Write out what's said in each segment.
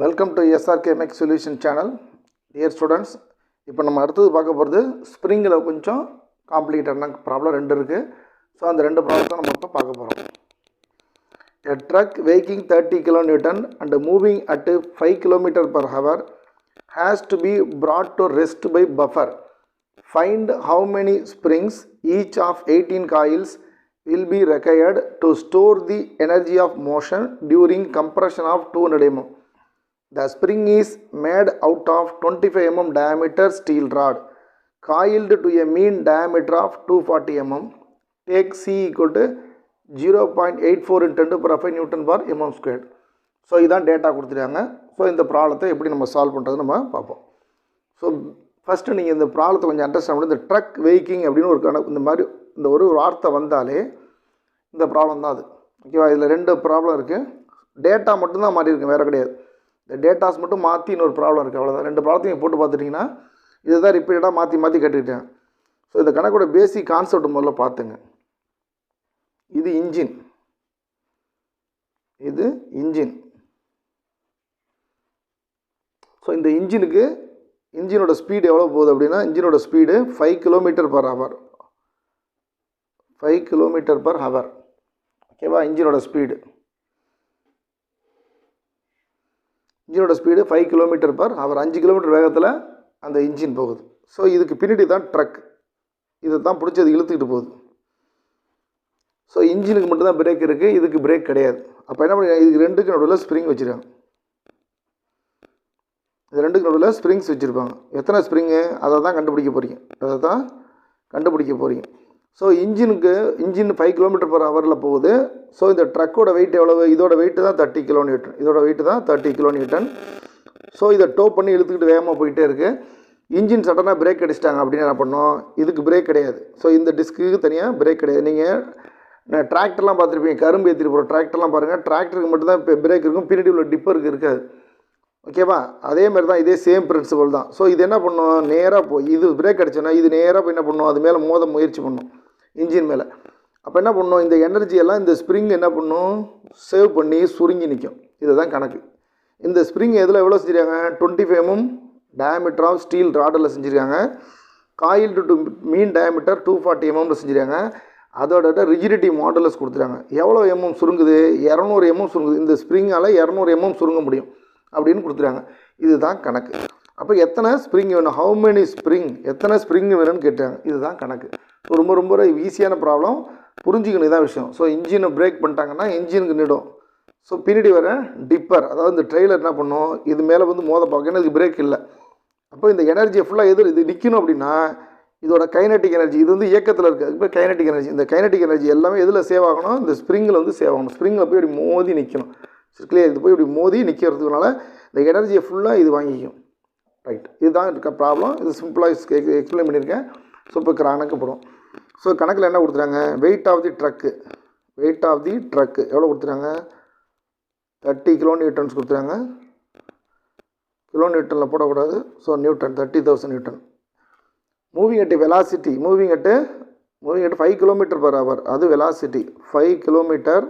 Welcome to SRK mech solution channel. Dear students, இப்போ நம்ம அடுத்தது பார்க்க போகிறது ஸ்ப்ரிங்கில் கொஞ்சம் காம்ப்ளிகேட்டடான ப்ராப்ளம் ரெண்டு இருக்குது. ஸோ அந்த ரெண்டு ப்ராப்ளத்தை நம்ம இப்போ பார்க்க போகிறோம். A truck weighing 30 kN and moving at 5 km/h has to be brought to rest by buffer. Find how many springs each of 18 coils will be required to store the energy of motion during compression of 200 mm. The spring is made out of 25 mm diameter steel rod coiled to a mean diameter of 240 mm. Take C equal to 0.84 into 10 per Newton per mm squared. So இதான் data கொடுத்துருக்காங்க. So இந்த ப்ராப்ளத்தை எப்படி நம்ம solve பண்ணுறது நம்ம பார்ப்போம். So first நீங்கள் இந்த ப்ராப்ளத்தை கொஞ்சம் அண்டர்ஸ்டாண்ட் பண்ணி, இந்த ட்ரக் வெஹிக்கிங் அப்படின்னு ஒரு இந்த மாதிரி இந்த ஒரு வார்த்தை வந்தாலே இந்த ப்ராப்ளம் தான் அது. ஓகேவா? இதில் ரெண்டு ப்ராப்ளம் இருக்குது. டேட்டா மட்டும்தான் மாறி இருக்கு, வேறு கிடையாது. இந்த டேட்டாஸ் மட்டும் மாற்றி இன்னொரு ப்ராப்ளம் இருக்குது, அவ்வளோதான். ரெண்டு ப்ராப்ளத்தையும் போட்டு பார்த்துட்டிங்கன்னா இதுதான் ரிப்பீட்டடாக மாற்றி கட்டிக்கிட்டேன். ஸோ இந்த கணக்கோட பேசிக் கான்செப்ட் முதல்ல பார்த்துங்க. இது இன்ஜின், இது இன்ஜின். ஸோ இந்த இன்ஜினோட ஸ்பீடு எவ்வளோ போகுது அப்படின்னா, இன்ஜினோட ஸ்பீடு 5 km/h. 5 km/h. ஓகேவா? இன்ஜினோட ஸ்பீடு 5 km/h. 5 km வேகத்தில் அந்த இன்ஜின் போகுது. ஸோ இதுக்கு பின்னாடி தான் ட்ரக், இதை தான் பிடிச்சது இழுத்துக்கிட்டு போகுது. ஸோ இன்ஜினுக்கு மட்டும்தான் பிரேக் இருக்குது, இதுக்கு பிரேக் கிடையாது. அப்போ என்ன பண்ணி, இதுக்கு ரெண்டுக்கு நடுவில் ஸ்ப்ரிங் வச்சுருக்காங்க. இது ரெண்டுக்கு நடுவில் ஸ்ப்ரிங்ஸ் வச்சுருப்பாங்க. எத்தனை ஸ்ப்ரிங்கு அதை தான் கண்டுபிடிக்க போகிறீங்க. ஸோ இன்ஜின் 5 km/h போகுது. ஸோ இந்த ட்ரக்கோட வெயிட் எவ்வளவு? இதோட வெயிட்டு தான் 30 kN. ஸோ இதை டோ பண்ணி இழுத்துக்கிட்டு வேகமாக போயிட்டே இருக்குது. இன்ஜின் சடனாக பிரேக் அடிச்சிட்டாங்க அப்படின்னு என்ன பண்ணோம், இதுக்கு பிரேக் கிடையாது. ஸோ இந்த டிஸ்க்கு தனியாக பிரேக் கிடையாது. நீங்கள் டிராக்டர்லாம் பார்த்துருப்பீங்க, கரும்பு ஏற்றிட்டு போகிற டிராக்டர்லாம் பாருங்கள், டிராக்டருக்கு மட்டும்தான் இப்போ பிரேக் இருக்கும், பின்னாடி உள்ள டிப்பருக்கு இருக்காது. ஓகேவா? அதே மாதிரி தான், இதே சேம் பிரின்சிபல் தான். ஸோ இது என்ன பண்ணும், நேராக இது பிரேக் அடிச்சோன்னா இது நேராக போய் என்ன பண்ணும், அது மேலே மோத முயற்சி பண்ணும், இன்ஜின் மேலே. அப்போ என்ன பண்ணும், இந்த எனர்ஜியெல்லாம் இந்த ஸ்ப்ரிங் என்ன பண்ணும், சேவ் பண்ணி சுருங்கி நிற்கும். இதுதான் கணக்கு. இந்த ஸ்ப்ரிங் எவ்வளோ செஞ்சுருக்காங்க, 25 mm டயமீட்டர் ஆஃப் ஸ்டீல் ராடில் செஞ்சுருக்காங்க. Coil to mean diameter 240 mm செஞ்சுருக்காங்க. அதோட ரிஜிடிட்டி மாடுலஸ் கொடுத்துருக்காங்க. எவ்வளோ எம்எம் சுருங்குது, 200 mm சுருங்குது. இந்த ஸ்ப்ரிங்கால் 200 mm சுருங்க முடியும் அப்படின்னு கொடுத்துருக்காங்க. இதுதான் கணக்கு. அப்போ எத்தனை ஸ்ப்ரிங் வேணும், ஹவு மெனி ஸ்ப்ரிங், எத்தனை ஸ்ப்ரிங் வேணும்னு கேட்டாங்க. இதுதான் கணக்கு. ரொம்ப ஈஸியான ப்ராப்ளம், புரிஞ்சுக்கணும், இதான் விஷயம். ஸோ இன்ஜினை பிரேக் பண்ணிட்டாங்கன்னா இன்ஜினுக்கு நிடும். ஸோ பின்னாடி வர டிப்பர், அதாவது இந்த ட்ரெயிலர் என்ன பண்ணும், இது மேலே வந்து மோத பார்க்க, ஏன்னா இதுக்கு பிரேக் இல்லை. அப்போ இந்த எனர்ஜியை ஃபுல்லாக இது நிற்கணும் அப்படின்னா இதோட கைனட்டிக் எனர்ஜி, இது வந்து இயக்கத்தில் இருக்குது. இப்போ கைனட்டிக் எனர்ஜி, இந்த கைனட்டிக் எனர்ஜி எல்லாமே எதில் சேவ் ஆகணும், இந்த ஸ்ப்ரிங்கில் வந்து சேவ் ஆகணும். ஸ்ப்ரிங்கில் போய் இப்படி மோதி நிற்கணும். கிளியர்? இது போய் இப்படி மோதி நிற்கிறதுனால இந்த எனர்ஜியை ஃபுல்லாக இது வாங்கிக்கும். ரைட், இதுதான் இருக்க ப்ராப்ளம். இது சிம்பிளாக எக்ஸ்பிளைன் பண்ணியிருக்கேன். ஸோ இப்போ கணக்கு போடும். ஸோ கணக்கில் என்ன கொடுத்துறாங்க, வெயிட் ஆஃப் தி ட்ரக்கு எவ்வளோ கொடுத்துறாங்க, 30 kN கொடுத்துறாங்க. கிலோமீட்டரில் போடக்கூடாது. So Newton, 30,000 Newton. Moving at 5 km/h. அது வெலாசிட்டி 5 km/h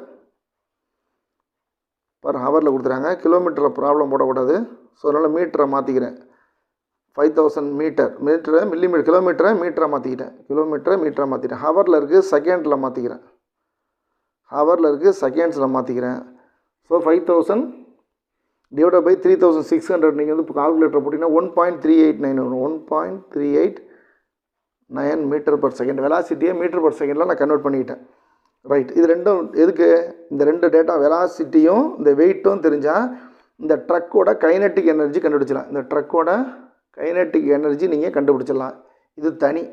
கொடுத்துறாங்க. கிலோமீட்டரில் ப்ராப்ளம் போடக்கூடாது. ஸோ அதனால் மீட்டரை மாற்றிக்கிறேன். 5000 மில்லிமீட்டர், கிலோமீட்டரை மீட்டரை மாற்றிக்கிட்டேன். ஹவரில் இருக்குது, செகண்டில் மாற்றிக்கிறேன். செகண்ட்ஸில் ஸோ 5000 டிவைட் பை 3600. நீங்கள் வந்து இப்போ கால்குலேட்டர் போட்டிங்கன்னா 1.389 வரும். 1.389 மீட்டர்/செகண்ட். வெலாசிட்டியை மீட்டர்/செகண்டில் நான் கன்வெர்ட் பண்ணிக்கிட்டேன். ரைட், இது ரெண்டும் எதுக்கு, இந்த ரெண்டு டேட்டா வெலாசிட்டியும் இந்த வெயிட்டும் தெரிஞ்சால் இந்த ட்ரக்கோட கைனட்டிக் எனர்ஜி கண்டுபிடிச்சலாம். நீங்கள் கண்டுபிடிச்சிடலாம். இது தனி.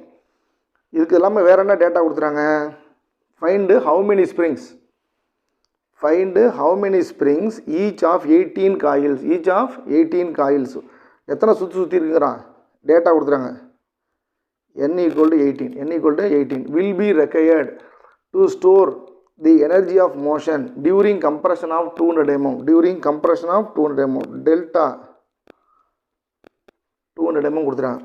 இதுக்கு இல்லாமல் வேறு என்ன டேட்டா கொடுத்துறாங்க, find how many springs each of 18 coils. எத்தனை சுற்றி இருக்குங்கிறான் டேட்டா கொடுத்துறாங்க. n = 18 will be required to store the energy of motion during compression of 200 mm. Delta 200 mm கொடுத்துறாங்க.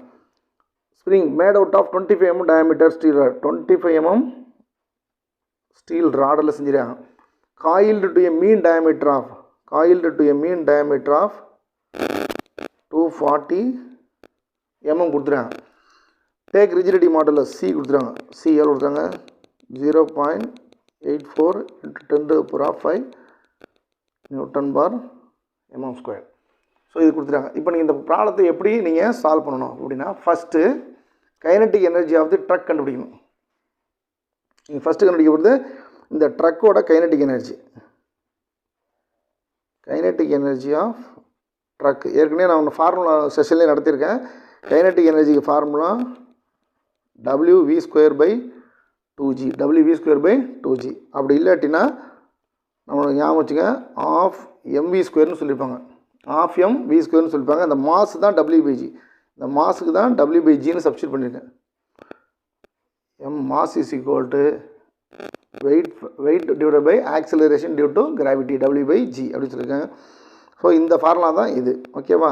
Spring made out of 25 mm diameter steel rod. 25 mm steel ராடில் செஞ்சுருக்காங்க. coiled to a mean diameter of 240 mm கொடுத்துறாங்க. Take rigidity மாடலில் C கொடுத்துறாங்க. C எவ்வளோ கொடுத்தாங்க? 0.84 × 10⁵ Nm². So இது கொடுத்துட்டாங்க. இப்போ நீங்கள் இந்த ப்ராப்ளத்தை எப்படி நீங்கள் சால்வ் பண்ணணும் அப்படின்னா, first kinetic energy of the truck கண்டுபிடிக்கணும். நீங்கள் ஃபஸ்ட்டு கண்டுபிடிக்க போகிறது இந்த ட்ரக்கோட கைனட்டிக் எனர்ஜி ஆஃப் ட்ரக். ஏற்கனவே நான் ஒன்று ஃபார்முலா செஷன்லேயே நடத்தியிருக்கேன். கைனட்டிக் எனர்ஜிக்கு ஃபார்முலா WV²/2g. WV²/2g. அப்படி இல்லாட்டினா நம்மளுக்கு ஞாபகம் வச்சுங்க, ஆஃப் mv²ன்னு சொல்லியிருப்பாங்க. ஆஃப் mv²ன்னு சொல்லியிருப்பாங்க. அந்த மாஸ் தான் W/g. இந்த மாஸுக்கு தான் W/gன்னு சப்ஸ்டியூட் பண்ணியிருக்கேன். mass is equal to weight divided by acceleration due to gravity, W/g அப்படின்னு சொல்லியிருக்காங்க. ஸோ இந்த ஃபார்முலா தான் இது. ஓகேவா?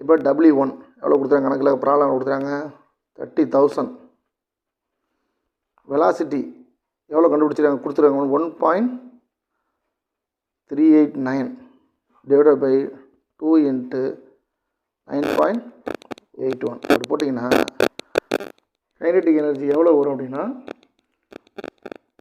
இப்போ W1 எவ்வளோ கொடுத்துறாங்க? கணக்கில் ப்ராப்ளம் கொடுத்துறாங்க 30,000. வெலாசிட்டி எவ்வளோ கண்டுபிடிச்சிருக்காங்க? கொடுத்துருக்காங்க 1.389 divided by 2 × 9.81. அப்படி போட்டிங்கன்னா கைனட்டிக் எனர்ஜி எவ்வளோ வரும் அப்படின்னா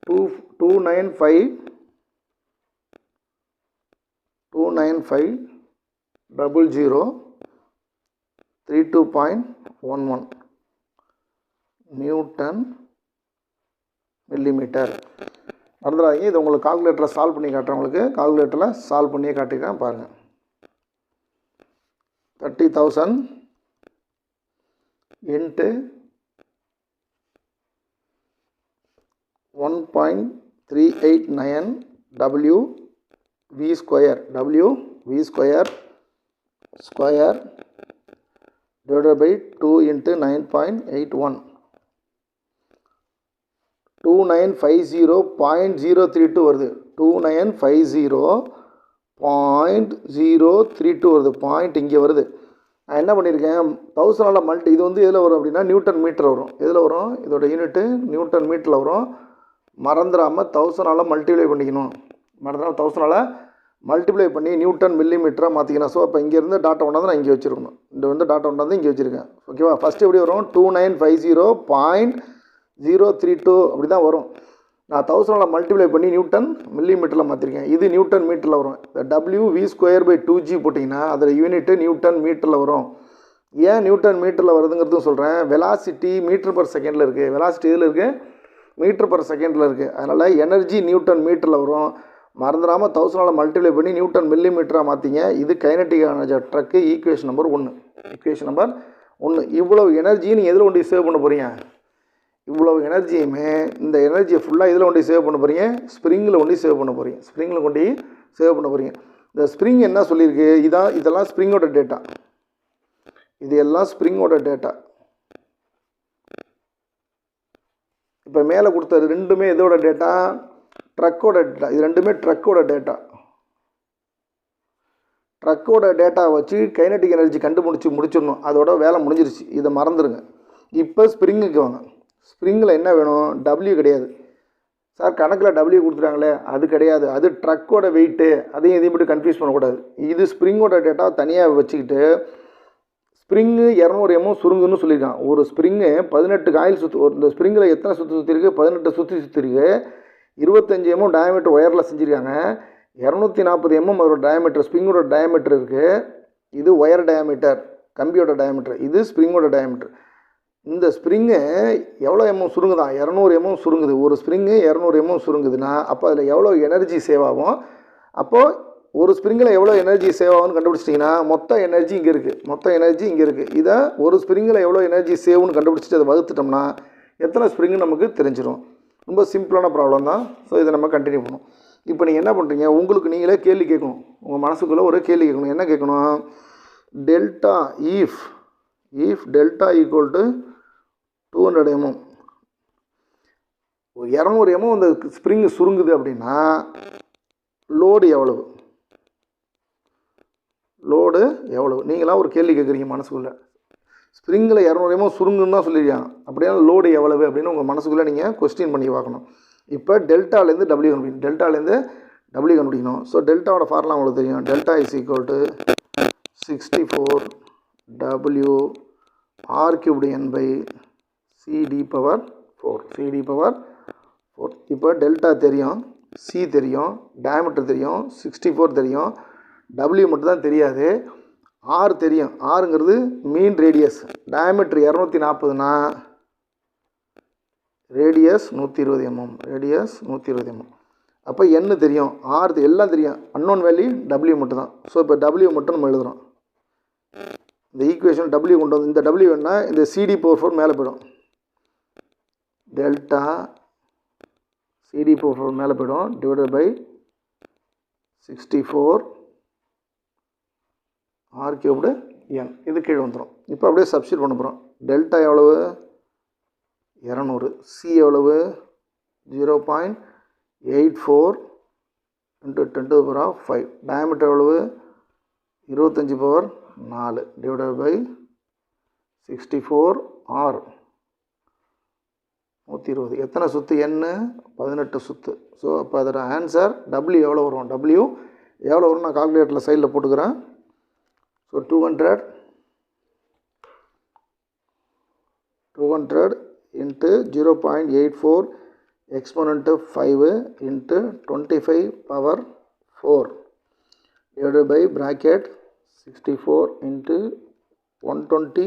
295,00,32.11 நியூட்டன் மில்லிமீட்டர். மறந்துடாதீங்க, இது உங்களுக்கு கால்குலேட்டரில் சால்வ் பண்ணி காட்டுறவங்களுக்கு கால்குலேட்டரில் சால்வ் பண்ணியே காட்டிக்கிறேன் பாருங்கள். 30,000 × 1.389 WV² divided by 2 × 9.81. 2950.032 வருது. 2950.032 வருது. பாயிண்ட் இங்கே வருது. நான் என்ன பண்ணியிருக்கேன், 1000ஆல் மல்டி, இது வந்து எதில் வரும் அப்படின்னா நியூட்டன் மீட்டர் வரும். எதில் வரும்? இதோட யூனிட்டு நியூட்டன் மீட்டரில் வரும். மறந்துடாமல் 1000ஆல் மல்டிப்ளை பண்ணிக்கணும். மறந்துடாமல் 1000ஆல் மல்டிப்ளை பண்ணி நியூட்டன் மில்லிமீட்டராக மாற்றிக்கணும். ஸோ அப்போ இங்கேருந்து டாட்டா கொண்டாந்து நான் இங்கே வச்சுருக்கணும். இந்த வந்து டாட்டா கொண்டாந்து இங்கே வச்சுருக்கேன். ஓகேவா? ஃபஸ்ட்டு எப்படி வரும்? 2950.032 அப்படி தான் வரும். நான் 1000ஆல் மல்டிப்ளை பண்ணி நியூட்டன் மில்லிமீட்டரில் மாற்றிருக்கேன். இது நியூட்டன் மீட்டரில் வரும். இந்த WV²/2g போட்டிங்கன்னா அதில் யூனிட்டு நியூட்டன் மீட்டரில் வரும். ஏன் நியூட்டன் மீட்டரில் வருதுங்கிறதும் சொல்கிறேன். வெலாசிட்டி மீட்டர்/செகண்டில் இருக்குது. வெலாசிட்டி இதில் இருக்குது, மீட்டர்/செகண்டில் இருக்குது. அதனால் எனர்ஜி நியூட்டன் மீட்டரில் வரும். மறந்துடாமல் 1000ஆல் மல்டிப்ளை பண்ணி நியூட்டன் மில்லிமீட்டராக மாற்றிங்க. இது kinetic energy truck equation number 1. இவ்வளவு எனர்ஜியை நீங்கள் எதில் கொண்டு சேவ் பண்ண போகிறீங்க? இவ்வளவு எனர்ஜியுமே இந்த எனர்ஜியை ஃபுல்லாக இதில் கொண்டு சேவ் பண்ண போகிறீங்க, ஸ்ப்ரிங்கில் கொண்டு சேவ் பண்ண போகிறீங்க. இந்த ஸ்ப்ரிங் என்ன சொல்லியிருக்கு? இதெல்லாம் ஸ்ப்ரிங்கோட டேட்டா. இது எல்லாம் ஸ்ப்ரிங்கோட டேட்டா. இப்போ மேலே கொடுத்தது ரெண்டுமே இதோட டேட்டா, ட்ரக்கோட டேட்டா. இது ரெண்டுமே ட்ரக்கோட டேட்டா. ட்ரக்கோட டேட்டா வச்சு கைனட்டிக் எனர்ஜி முடிச்சிடணும். அதோட வேலை முடிஞ்சிருச்சு. இதை மறந்துடுங்க. இப்போ ஸ்ப்ரிங்குக்கு வாங்க. ஸ்ப்ரிங்கில் என்ன வேணும்? W கிடையாது சார். கணக்கில் W கொடுத்துட்டாங்களே, அது கிடையாது. அது ட்ரக்கோட வெயிட்டு. அதையும் இதையும் மட்டும் கன்ஃபியூஸ் பண்ணக்கூடாது. இது ஸ்ப்ரிங்கோட டேட்டாவை தனியாக வச்சுக்கிட்டு ஸ்ப்ரிங்கு 200 mm சுருங்குன்னு சொல்லியிருக்கான். ஒரு ஸ்ப்ரிங்கு 18 காயில் இந்த ஸ்ப்ரிங்கில் எத்தனை சுற்றிருக்கு? 18 சுற்றிருக்கு. 25 mm டயமீட்டர் ஒயரில் செஞ்சுருக்காங்க. 240 mm அதோட டயமீட்டர், ஸ்ப்ரிங்கோட டயமீட்டர் இருக்குது. இது ஒயர் டயமீட்டர், கம்பியோட டயமீட்டர். இது ஸ்ப்ரிங்கோட டயமீட்டர். இந்த ஸ்ப்ரிங்கு எவ்வளோ சுருங்குதான்? 200 mm சுருங்குது. ஒரு ஸ்ப்ரிங்கு 200 mm சுருங்குதுன்னா அப்போ அதில் எவ்வளோ எனர்ஜி சேவ் ஆகும்? அப்போது ஒரு ஸ்ப்ரிங்கில் எவ்வளோ எனர்ஜி சேவ் ஆகும்னு கண்டுபிடிச்சிட்டிங்கன்னா மொத்த எனர்ஜி இங்கே இருக்குது. இதை ஒரு ஸ்ப்ரிங்கில் எவ்வளோ எனர்ஜி சேவ்னு கண்டுபிடிச்சிட்டு அதை வகுத்துட்டோம்னா எத்தனை ஸ்ப்ரிங்கு நமக்கு தெரிஞ்சிடும். ரொம்ப சிம்பிளான ப்ராப்ளம் தான். ஸோ இதை நம்ம கண்டினியூ பண்ணணும். இப்போ நீங்கள் என்ன பண்ணுறீங்க? உங்களுக்கு நீங்களே கேள்வி கேட்கணும். உங்கள் மனசுக்குள்ளே ஒரு கேள்வி கேட்கணும். என்ன கேட்கணும்? Delta if delta equal to 200 mm, 200 mm இந்த ஸ்ப்ரிங் சுருங்குது அப்படின்னா லோடு எவ்வளவு? நீங்களாம் ஒரு கேள்வி கேட்குறீங்க மனசுக்குள்ளே. ஸ்ப்ரிங்கில் 200 mm சுருங்குன்னு தான் சொல்லியிருக்காங்க. அப்படின்னா லோடு எவ்வளவு அப்படின்னு உங்கள் மனசுக்குள்ளே நீங்கள் கொஸ்டின் பண்ணி பார்க்கணும். இப்போ டெல்டாலேருந்து W கண்டுபிடிக்கணும். ஸோ டெல்டாவோட ஃபார்முலா உங்களுக்கு தெரியும். Delta is equal to 64 W R cubed n by CD power 4. CD power 4. இப்போ டெல்டா தெரியும், C தெரியும், டயமீட்டர் தெரியும், 64 தெரியும், W மட்டும் தான் தெரியாது. R தெரியும். Rங்கிறது மீன் ரேடியஸ். டயமீட்டர் 240னா ரேடியஸ் 120 mm. Radius 120 mm. அப்போ n தெரியும், R எல்லாம் தெரியும். அன்னோன் வேல்யூ W மட்டும் தான். ஸோ இப்போ W மட்டும் நம்ம எழுதுகிறோம். இந்த ஈக்குவேஷன் W கொண்டு வந்து இந்த W என்ன இந்த CD பவர் 4 மேலே போயிடும். டெல்டா CD பவர் 4 மேலே போயிடும் divided by 64 R cubed n. இது கீழே வந்துடும். இப்போ அப்படியே சப்ஸ்டிட் பண்ண போகிறோம். டெல்டா எவ்வளவு 200, C எவ்வளவு 0.84 into 10 to the power of 5. Diameter எவ்வளவு 25 பவர் 4 டிவைடட் பை 64 R 120. எத்தனை சுற்று n 18 சுற்று. ஸோ அப்போ அதோட ஆன்சர் W எவ்வளோ வரும், W எவ்வளோ வரும் நான் கால்குலேட்டரில் சைடில் போட்டுக்கிறேன். So 200 into 0.84 exponent 5 into 25 power 4 divided by bracket 64 into 120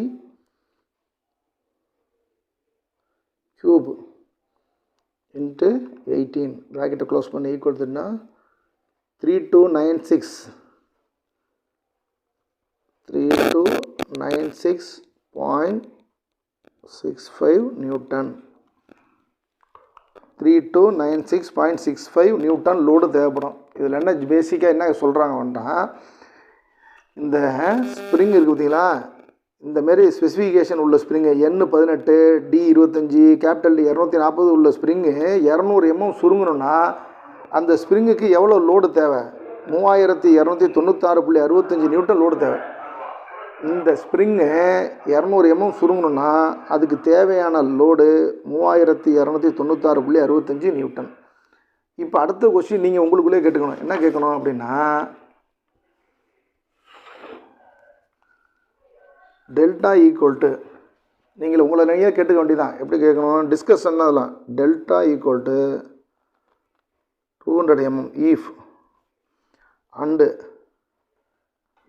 cube into 18 bracket close பண்ணி equal to 3296.65 Newton. 3296.65 Newton load தேவைப்படும். இதில் என்ன பேசிக்காக என்ன சொல்கிறாங்கன்னா, இந்த ஸ்ப்ரிங் இருக்குது பார்த்தீங்களா, இந்தமாரி ஸ்பெசிஃபிகேஷன் உள்ள spring N18 D25 capital D 240 உள்ள ஸ்ப்ரிங்கு 200 mm சுருங்கணும்னா அந்த ஸ்ப்ரிங்குக்கு எவ்வளோ லோடு தேவை, 3296.65 நியூட்டன் லோடு தேவை. இந்த ஸ்ப்ரிங்கு 200 mm சுருங்கணும்னா அதுக்கு தேவையான லோடு 3296.65 நியூட்டன். இப்போ அடுத்த கொஸ்டின் நீங்கள் உங்களுக்குள்ளே கேட்டுக்கணும். என்ன கேட்கணும் அப்படின்னா, டெல்டா ஈக்குவல் டு நீங்கள் உங்களை நிறைய கேட்டுக்க வேண்டியதான். எப்படி கேட்கணும், டிஸ்கஷன் அதெல்லாம். Delta equal to 200 mm if and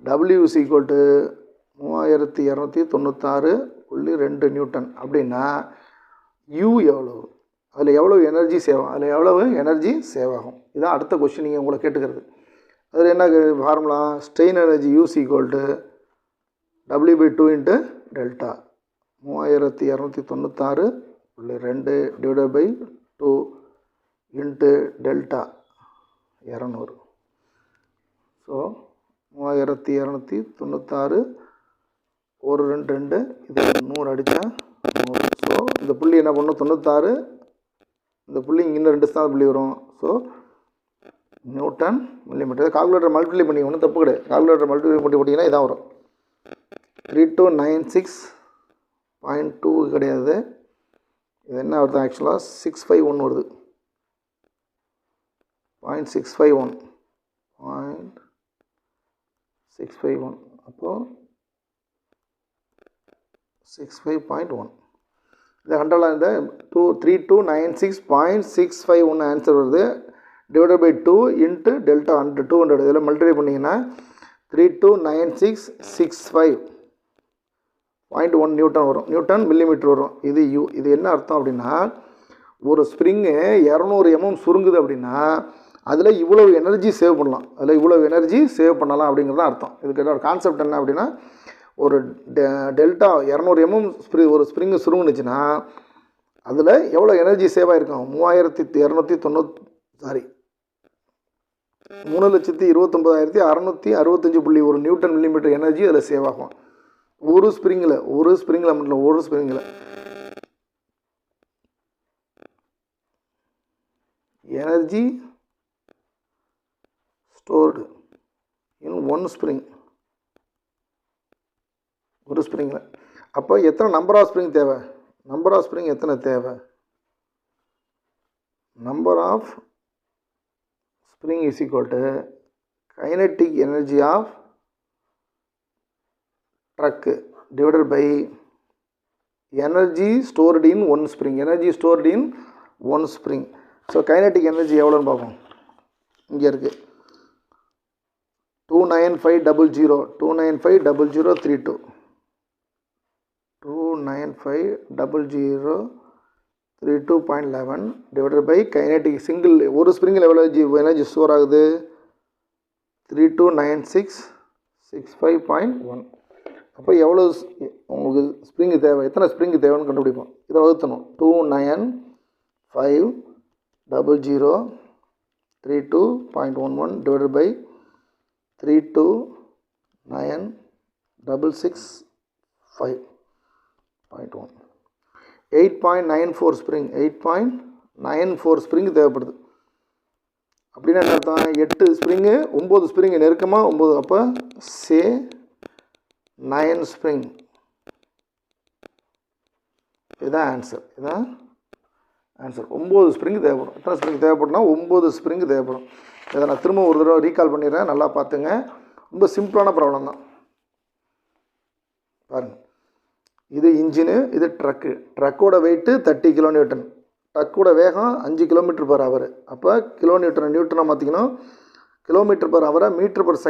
W is equal to 3296.2 Newton அப்படின்னா U எவ்வளவு, அதில் எவ்வளோ எனர்ஜி சேவ் ஆகும், இதுதான் அடுத்த கொஸ்டின் நீங்கள் உங்களை கேட்டுக்கிறது. அதில் என்ன formula, strain energy U is equal to W/2 into delta 3296.2 divided by 2 into delta 200. So 3296 ஒரு 2 இது 100 அடித்தா 100. ஸோ இந்த புள்ளி என்ன பண்ணும் 96, இந்த புள்ளி இன்னும் 2 தான் புள்ளி வரும். So Newton millimetre. Calculator multiply பண்ணி ஒன்றும் தப்பு கிடையாது. கால்குலேட்டர் மல்டிப்ளை பண்ணி போட்டிங்கன்னா இதான் வரும். 3296.2 கிடையாது, இது என்ன வருது ஆக்சுவலாக 651 வருது. 0.651 அப்போது 65.1. இந்த 100 இந்த 3296.651 ஆன்சர் வருது. டிவைடட் பை 2 இன்ட்டு டெல்டா 200 இதில் மல்டிப்ளை பண்ணிங்கன்னா 3296.65.1 நியூட்டன் வரும். நியூட்டன் மில்லிமீட்டர் வரும். இது U. இது என்ன அர்த்தம் அப்படின்னா, ஒரு ஸ்ப்ரிங்கு 200 mm சுருங்குது அப்படின்னா அதில் இவ்வளோ எனர்ஜி சேவ் பண்ணலாம், அப்படிங்கிறது தான் அர்த்தம். இதுக்கு ஒரு கான்செப்ட் என்ன அப்படின்னா, ஒரு டெல்டா 200 mm ஒரு ஸ்ப்ரிங்கு சுருங்குனுச்சுன்னா அதில் எவ்வளோ எனர்ஜி சேவ் ஆகிருக்கும், 3,29,665.1 நியூட்டன் மில்லிமீட்டர் எனர்ஜி அதில் சேவ் ஆகும். ஒரு ஸ்ப்ரிங்கில் energy stored in one spring, ஒரு ஸ்ப்ரிங்கில். அப்போ எத்தனை நம்பர் ஆஃப் ஸ்ப்ரிங் தேவை, எத்தனை தேவை, number of spring is equal to kinetic energy of truck divided by energy stored in one spring. Energy stored in one spring. So kinetic energy எவ்வளோன்னு பார்ப்போம். இங்கே இருக்குது 29500 2950032 2950032.11 டிவைடட் பை கைனட்டிக் சிங்கிள் ஒரு ஸ்ப்ரிங்கில் எவ்வளோ energy store ஆகுது 329665.1. அப்போ எவ்வளோ உங்களுக்கு ஸ்ப்ரிங்கு தேவை, எத்தனை ஸ்ப்ரிங்கு தேவைன்னு கண்டுபிடிப்போம். இதை வகுத்தணும் 2950032.11 டிவைடட் பை 32966.5.1 8.94 ஸ்ப்ரிங் 8.94 ஸ்ப்ரிங் தேவைப்படுது. அப்படின்னா என்ன அர்த்தம், 8 ஸ்ப்ரிங்கு 9 ஸ்ப்ரிங்கு நெருக்கமாக 9. அப்போ சே 9 ஸ்ப்ரிங். இதுதான் ஆன்சர். இதுதான் ஆன்சர். 9 ஸ்ப்ரிங் தேவைப்படும். எத்தனை ஸ்ப்ரிங் தேவைப்படும்னா 9 ஸ்ப்ரிங் தேவைப்படும். இதை நான் திரும்ப ஒரு தடவை ரீகால் பண்ணிடுறேன், நல்லா பார்த்துங்க. ரொம்ப சிம்பிளான ப்ராப்ளம் தான். பாருங்கள், இது இன்ஜினு, இது ட்ரக்கு. ட்ரக்கோட வெயிட்டு 30 கிலோநியூட்டன், ட்ரக்கோட வேகம் 5 km/h. அப்போ கிலோநியூட்டனை நியூட்டனாக மாற்றிக்கணும். km/h மீட்டர் பர்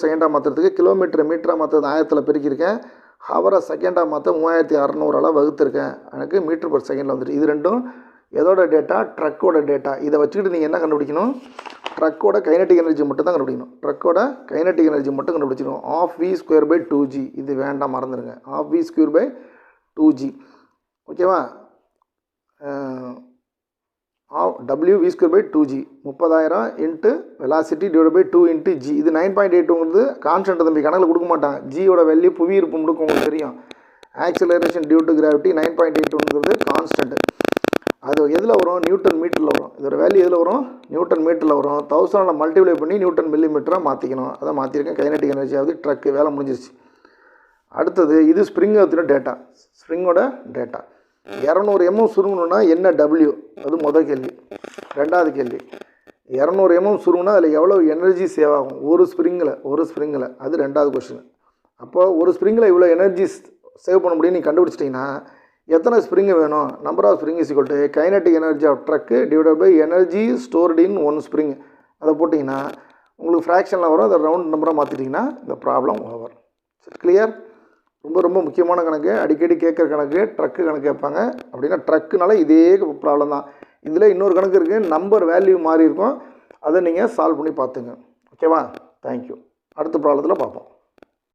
செகண்டாக மாற்றுறதுக்கு மீட்டராக மாற்றுறது 1000 பெருக்கியிருக்கேன். ஹவரை செகண்டாக மாற்ற 3600 வகுத்துருக்கேன். எனக்கு மீட்டர் பர் செகண்டில் வந்துட்டு. இது ரெண்டும் எதோட டேட்டா, ட்ரக்கோட டேட்டா. இதை வச்சுக்கிட்டு நீங்கள் என்ன கண்டுபிடிக்கணும், ட்ரக்கோட கைனட்டிக் எனர்ஜி மட்டும் தான் கண்டுபிடிக்கணும். ட்ரக்கோட கைனட்டிக் எனர்ஜி மட்டும் கண்டுபிடிச்சிடும். 12v²/2g. இது வேண்டாம், மறந்துடுங்க. 12v²/2g. ஓகேவா. w(v²/2g) 30,000 into velocity divide by 2 into g. இது 9.82ங்கிறது கான்ஸ்டன்ட் தம்பி, கணக்கில் கொடுக்க மாட்டாங்க. ஜியோட வேல்யூ புவி இருப்பு முடுக்கு உங்களுக்கு தெரியும். ஆக்சிலரேஷன் டியூ டு கிராவிட்டி 9.82ங்கிறது கான்ஸ்டன்ட். அது எதில் வரும், நியூட்டன் மீட்டரில் வரும். இதோட வேல்யூ எதில் வரும், நியூட்டன் மீட்டரில் வரும். 1000 மல்டிப்ளை பண்ணி நியூட்டன் மில்லிமீட்டராக மாற்றிக்கணும். அதை மாற்றிருக்கேன். கைனட்டிக் எனர்ஜி ஆகுது ட்ரக்கு. வேலை முடிஞ்சிருச்சு. அடுத்தது இது ஸ்ப்ரிங் ஆகுதுன டேட்டா. ஸ்ப்ரிங்கோட டேட்டா 200 mm சுருங்கணுன்னா என்ன டபிள்யூ, அது முதல் கேள்வி. ரெண்டாவது கேள்வி, 200 mm சுருங்குனா அதில் எவ்வளோ எனர்ஜி சேவ் ஆகும் ஒரு ஸ்ப்ரிங்கில், அது ரெண்டாவது கொஸ்டின். அப்போ ஒரு ஸ்ப்ரிங்கில் இவ்வளோ எனர்ஜி சேவ் பண்ண முடியும் நீ கண்டுபிடிச்சிட்டிங்கன்னா எத்தனை ஸ்ப்ரிங்கு வேணும், number of spring is equal to kinetic energy of truck divide by energy stored in one spring. அதை போட்டிங்கன்னா உங்களுக்கு ஃப்ராக்ஷனில் வரும். அதை ரவுண்ட் நம்பராக மாற்றிட்டிங்கன்னா இந்த ப்ராப்ளம் ஓவர். சரி, கிளியர். ரொம்ப ரொம்ப முக்கியமான கணக்கு, அடிக்கடி கேட்குற கணக்கு. ட்ரக்கு கணக்கு கேட்பாங்க. அப்படின்னா ட்ரக்குனால இதே ப்ராப்ளம் தான். இதில் இன்னொரு கணக்கு இருக்குது, நம்பர் வேல்யூ மாறி இருக்கும். அதை நீங்கள் சால்வ் பண்ணி பார்த்துங்க. ஓகேவா. தேங்க்யூ. அடுத்த ப்ராப்ளத்தில் பார்ப்போம்.